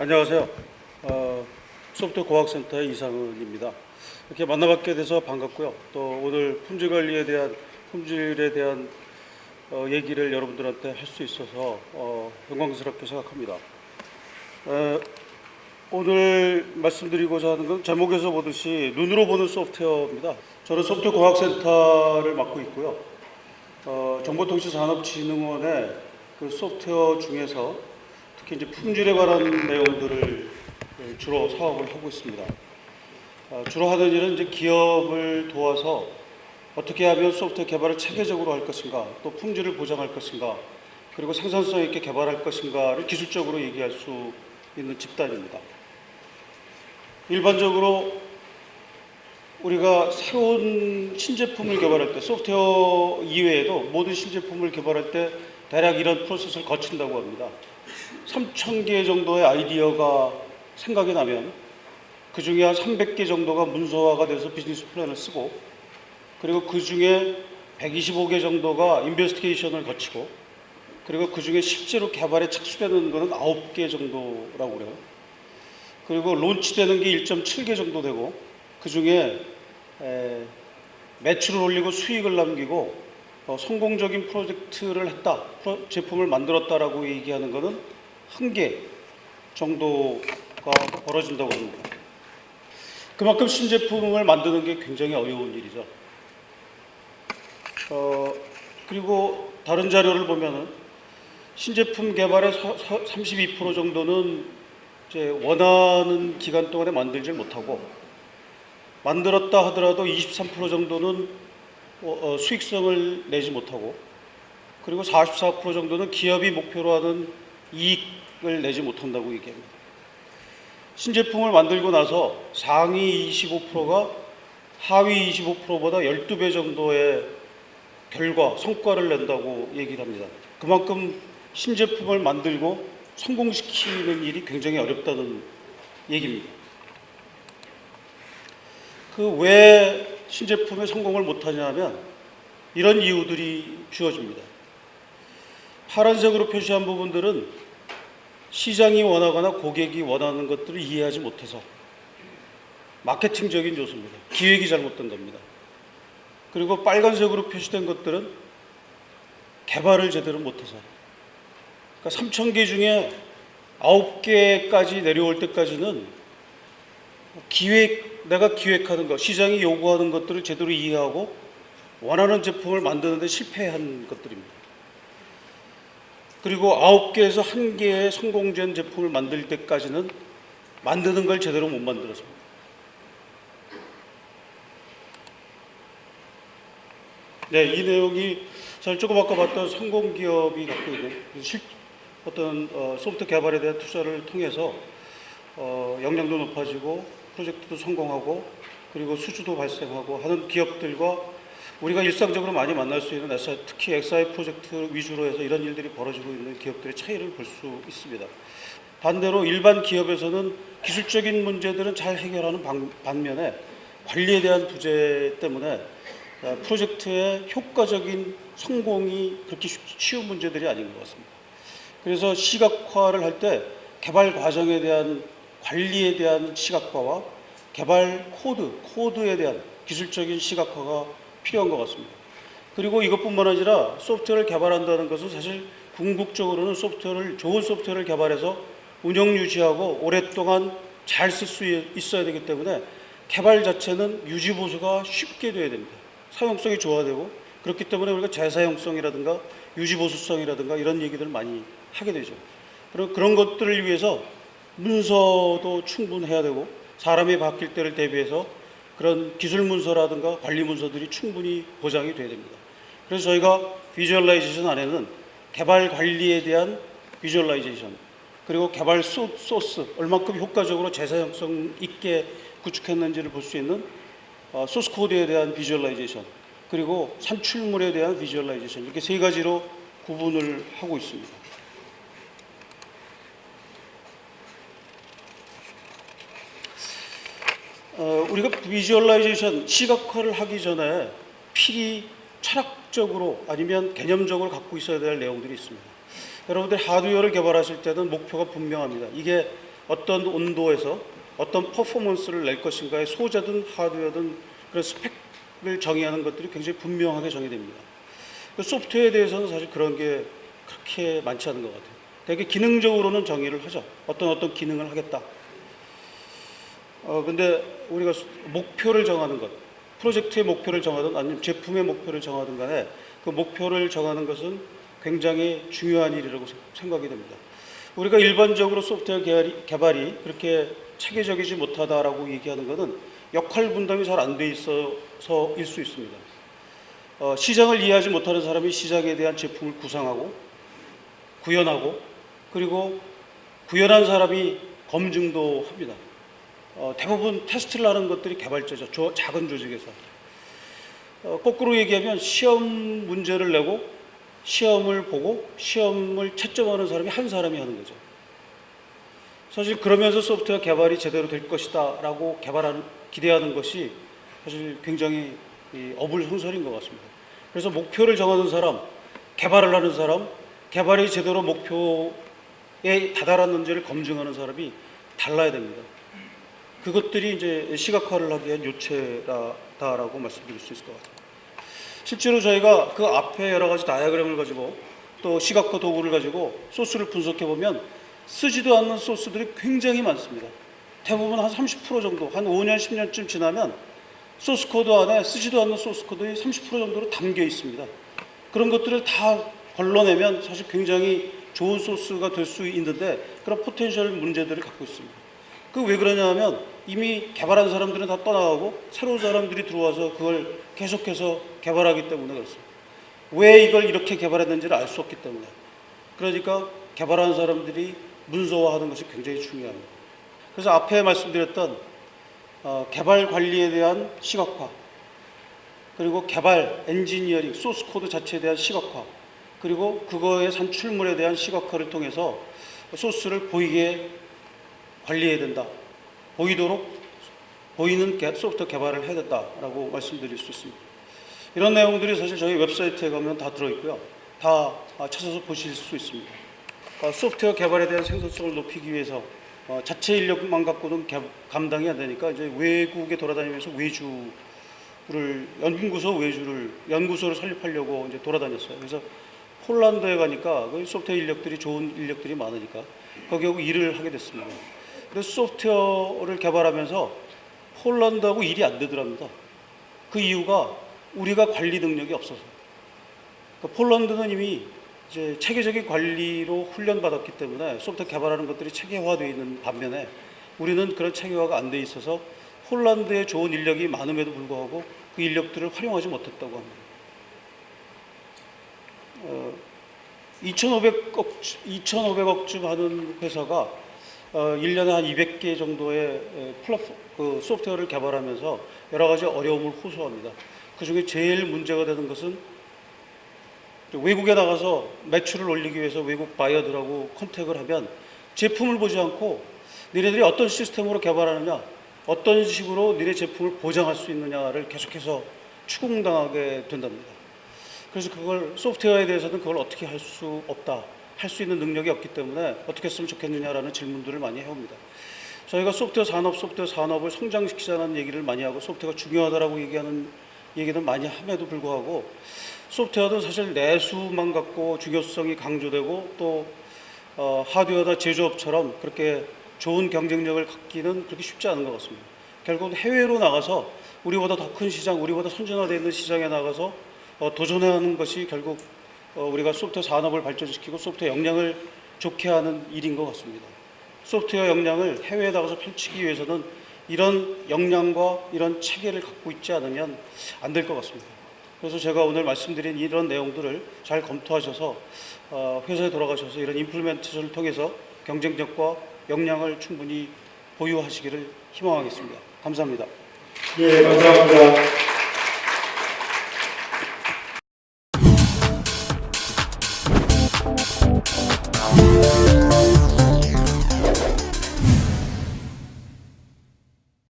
안녕하세요. 소프트웨어 과학센터의 이상은입니다. 이렇게 만나뵙게 돼서 반갑고요. 또 오늘 품질에 대한 얘기를 여러분들한테 할 수 있어서 영광스럽게 생각합니다. 오늘 말씀드리고자 하는 건 제목에서 보듯이 눈으로 보는 소프트웨어입니다. 저는 소프트웨어 과학센터를 맡고 있고요. 정보통신산업진흥원의 그 소프트웨어 중에서 특히 이제 품질에 관한 내용들을 주로 사업을 하고 있습니다. 주로 하는 일은 이제 기업을 도와서 어떻게 하면 소프트웨어 개발을 체계적으로 할 것인가, 또 품질을 보장할 것인가, 그리고 생산성 있게 개발할 것인가를 기술적으로 얘기할 수 있는 집단입니다. 일반적으로 우리가 새로운 신제품을 개발할 때, 소프트웨어 이외에도 모든 신제품을 개발할 때 대략 이런 프로세스를 거친다고 합니다. 3,000개 정도의 아이디어가 생각이 나면 그 중에 한 300개 정도가 문서화가 돼서 비즈니스 플랜을 쓰고, 그리고 그 중에 125개 정도가 인베스티게이션을 거치고, 그리고 그 중에 실제로 개발에 착수되는 것은 9개 정도라고 그래요. 그리고 론치되는 게 1.7개 정도 되고, 그 중에 매출을 올리고 수익을 남기고 성공적인 프로젝트를 했다, 제품을 만들었다라고 얘기하는 것은 1개 정도가 벌어진다고 합니다. 그만큼 신제품을 만드는 게 굉장히 어려운 일이죠. 그리고 다른 자료를 보면은 신제품 개발의 32% 정도는 이제 원하는 기간 동안에 만들지 못하고, 만들었다 하더라도 23% 정도는 수익성을 내지 못하고, 그리고 44% 정도는 기업이 목표로 하는 이익을 내지 못한다고 얘기합니다. 신제품을 만들고 나서 상위 25%가 하위 25%보다 12배 정도의 성과를 낸다고 얘기를 합니다. 그만큼 신제품을 만들고 성공시키는 일이 굉장히 어렵다는 얘기입니다. 그 왜 신제품의 성공을 못하냐 하면 이런 이유들이 주어집니다. 파란색으로 표시한 부분들은 시장이 원하거나 고객이 원하는 것들을 이해하지 못해서 마케팅적인 요소입니다. 기획이 잘못된 겁니다. 그리고 빨간색으로 표시된 것들은 개발을 제대로 못해서, 그러니까 3,000개 중에 9개까지 내려올 때까지는 내가 기획하는 것, 시장이 요구하는 것들을 제대로 이해하고 원하는 제품을 만드는 데 실패한 것들입니다. 그리고 9개에서 1개의 성공된 제품을 만들 때까지는 만드는 걸 제대로 못 만들었습니다. 네, 이 내용이 저는 조금 아까 봤던 성공기업이 갖고 있는 어떤 소프트 개발에 대한 투자를 통해서 역량도 높아지고 프로젝트도 성공하고 그리고 수주도 발생하고 하는 기업들과 우리가 일상적으로 많이 만날 수 있는 특히 XI 프로젝트 위주로 해서 이런 일들이 벌어지고 있는 기업들의 차이를 볼 수 있습니다. 반대로 일반 기업에서는 기술적인 문제들은 잘 해결하는 반면에 관리에 대한 부재 때문에 프로젝트의 효과적인 성공이 그렇게 쉬운 문제들이 아닌 것 같습니다. 그래서 시각화를 할 때 개발 과정에 대한 관리에 대한 시각화와 개발 코드에 대한 기술적인 시각화가 필요한 것 같습니다. 그리고 이것뿐만 아니라 소프트웨어를 개발한다는 것은 사실 궁극적으로는 좋은 소프트웨어를 개발해서 운영 유지하고 오랫동안 잘 쓸 수 있어야 되기 때문에 개발 자체는 유지 보수가 쉽게 돼야 됩니다. 사용성이 좋아야 되고, 그렇기 때문에 우리가 재사용성이라든가 유지 보수성이라든가 이런 얘기들을 많이 하게 되죠. 그리고 그런 것들을 위해서 문서도 충분해야 되고, 사람이 바뀔 때를 대비해서 그런 기술 문서라든가 관리 문서들이 충분히 보장이 돼야 됩니다. 그래서 저희가 비주얼라이제이션 안에는 개발 관리에 대한 비주얼라이제이션, 그리고 개발 소스, 얼만큼 효과적으로 재사용성 있게 구축했는지를 볼 수 있는 소스 코드에 대한 비주얼라이제이션, 그리고 산출물에 대한 비주얼라이제이션, 이렇게 세 가지로 구분을 하고 있습니다. 우리가 비주얼라이제이션, 시각화를 하기 전에 필히 철학적으로 아니면 개념적으로 갖고 있어야 될 내용들이 있습니다. 여러분들 하드웨어를 개발하실 때는 목표가 분명합니다. 이게 어떤 온도에서 어떤 퍼포먼스를 낼 것인가의 소재든 하드웨어든 그런 스펙을 정의하는 것들이 굉장히 분명하게 정의됩니다. 그 소프트웨어에 대해서는 사실 그런 게 그렇게 많지 않은 것 같아요. 되게 기능적으로는 정의를 하죠. 어떤 기능을 하겠다. 근데 우리가 목표를 정하는 것, 프로젝트의 목표를 정하든 아니면 제품의 목표를 정하든 간에 그 목표를 정하는 것은 굉장히 중요한 일이라고 생각이 됩니다. 우리가 일반적으로 소프트웨어 개발이 그렇게 체계적이지 못하다라고 얘기하는 것은 역할 분담이 잘 안 돼 있어서일 수 있습니다. 시장을 이해하지 못하는 사람이 시장에 대한 제품을 구상하고 구현하고 그리고 구현한 사람이 검증도 합니다. 대부분 테스트를 하는 것들이 개발자죠. 작은 조직에서. 거꾸로 얘기하면 시험 문제를 내고 시험을 보고 시험을 채점하는 사람이 한 사람이 하는 거죠. 사실 그러면서 소프트웨어 개발이 제대로 될 것이다 라고 기대하는 것이 사실 굉장히 어불성설인 것 같습니다. 그래서 목표를 정하는 사람, 개발을 하는 사람, 개발이 제대로 목표에 다다랐는지를 검증하는 사람이 달라야 됩니다. 그것들이 이제 시각화를 하기 위한 요체다라고 말씀드릴 수 있을 것 같아요. 실제로 저희가 그 앞에 여러 가지 다이어그램을 가지고 또 시각화 도구를 가지고 소스를 분석해 보면 쓰지도 않는 소스들이 굉장히 많습니다. 대부분 한 30% 정도, 한 5년, 10년쯤 지나면 소스 코드 안에 쓰지도 않는 소스 코드의 30% 정도로 담겨 있습니다. 그런 것들을 다 걸러내면 사실 굉장히 좋은 소스가 될 수 있는데 그런 포텐셜 문제들을 갖고 있습니다. 그 왜 그러냐 하면 이미 개발한 사람들은 다 떠나가고 새로운 사람들이 들어와서 그걸 계속해서 개발하기 때문에 그렇습니다. 왜 이걸 이렇게 개발했는지를 알 수 없기 때문에. 그러니까 개발하는 사람들이 문서화하는 것이 굉장히 중요합니다. 그래서 앞에 말씀드렸던 개발 관리에 대한 시각화, 그리고 개발 엔지니어링, 소스 코드 자체에 대한 시각화, 그리고 그거의 산출물에 대한 시각화를 통해서 소스를 보이게 관리해야 된다. 보이도록 보이는 소프트웨어 개발을 해야 된다라고 말씀드릴 수 있습니다. 이런 내용들이 사실 저희 웹사이트에 가면 다 들어있고요. 다 찾아서 보실 수 있습니다. 소프트웨어 개발에 대한 생산성을 높이기 위해서 자체 인력만 갖고는 감당이 안 되니까 이제 외국에 돌아다니면서 연구소를 설립하려고 이제 돌아다녔어요. 그래서 폴란드에 가니까 소프트웨어 인력들이 좋은 인력들이 많으니까 거기 하고 일을 하게 됐습니다. 그래서 소프트웨어를 개발하면서 폴란드하고 일이 안 되더랍니다. 그 이유가 우리가 관리 능력이 없어서. 그러니까 폴란드는 이미 이제 체계적인 관리로 훈련받았기 때문에 소프트웨어 개발하는 것들이 체계화되어 있는 반면에 우리는 그런 체계화가 안 돼 있어서 폴란드에 좋은 인력이 많음에도 불구하고 그 인력들을 활용하지 못했다고 합니다. 2,500억쯤 하는 회사가 1년에 한 200개 정도의 그 소프트웨어를 개발하면서 여러 가지 어려움을 호소합니다. 그 중에 제일 문제가 되는 것은 외국에 나가서 매출을 올리기 위해서 외국 바이어들하고 컨택을 하면 제품을 보지 않고 니네들이 어떤 시스템으로 개발하느냐, 어떤 식으로 니네 제품을 보장할 수 있느냐를 계속해서 추궁당하게 된답니다. 그래서 그걸 소프트웨어에 대해서는 그걸 어떻게 할 수 없다, 할 수 있는 능력이 없기 때문에 어떻게 했으면 좋겠느냐라는 질문들을 많이 해옵니다. 저희가 소프트웨어 산업을 성장시키자는 얘기를 많이 하고 소프트웨어가 중요하다라고 얘기는 많이 함에도 불구하고 소프트웨어도 사실 내수만 갖고 중요성이 강조되고 또 하드웨어나 제조업처럼 그렇게 좋은 경쟁력을 갖기는 그렇게 쉽지 않은 것 같습니다. 결국 해외로 나가서 우리보다 더 큰 시장, 우리보다 선진화되어 있는 시장에 나가서 도전하는 것이 결국 우리가 소프트웨어 산업을 발전시키고 소프트웨어 역량을 좋게 하는 일인 것 같습니다. 소프트웨어 역량을 해외에 나가서 펼치기 위해서는 이런 역량과 이런 체계를 갖고 있지 않으면 안 될 것 같습니다. 그래서 제가 오늘 말씀드린 이런 내용들을 잘 검토하셔서 회사에 돌아가셔서 이런 임플리멘테이션을 통해서 경쟁력과 역량을 충분히 보유하시기를 희망하겠습니다. 감사합니다. 예, 감사합니다.